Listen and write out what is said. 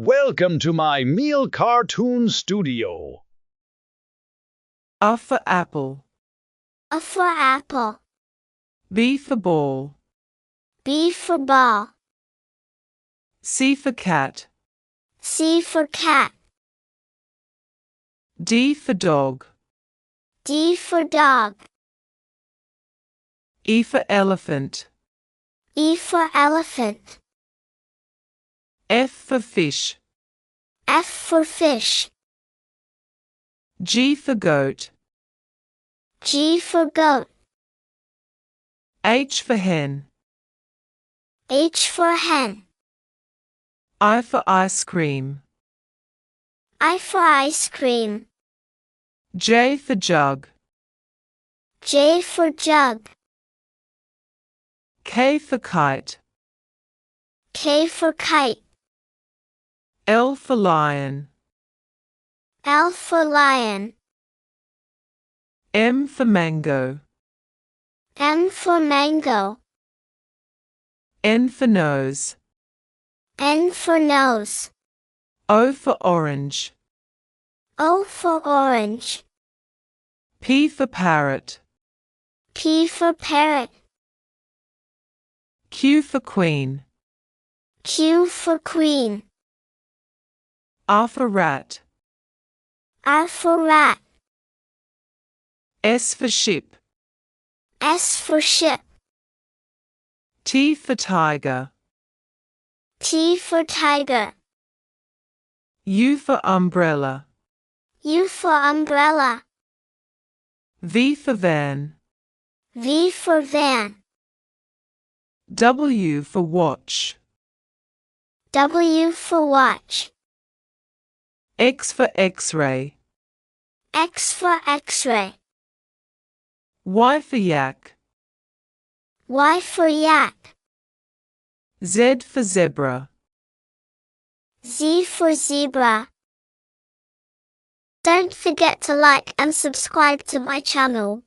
Welcome to my meal cartoon studio. A for apple. A for apple. B for ball. B for ball. C for cat. C for cat. D for dog. D for dog. E for elephant. E for elephant. F for fish. F for fish. G for goat. G for goat. H for hen. H for hen. I for ice cream. I for ice cream. J for jug. J for jug. K for kite. K for kite. L for lion. L for lion. M for mango. M for mango. N for nose. N for nose. O for orange. O for orange. P for parrot. P for parrot. Q for queen. Q for queen. R for rat. R for rat. S for ship. S for ship. T for tiger. T for tiger. U for umbrella. U for umbrella. V for van. V for van. W for watch. W for watch. X for x-ray. X for x-ray. Y for yak. Y for yak. Z for zebra. Z for zebra. Don't forget to like and subscribe to my channel.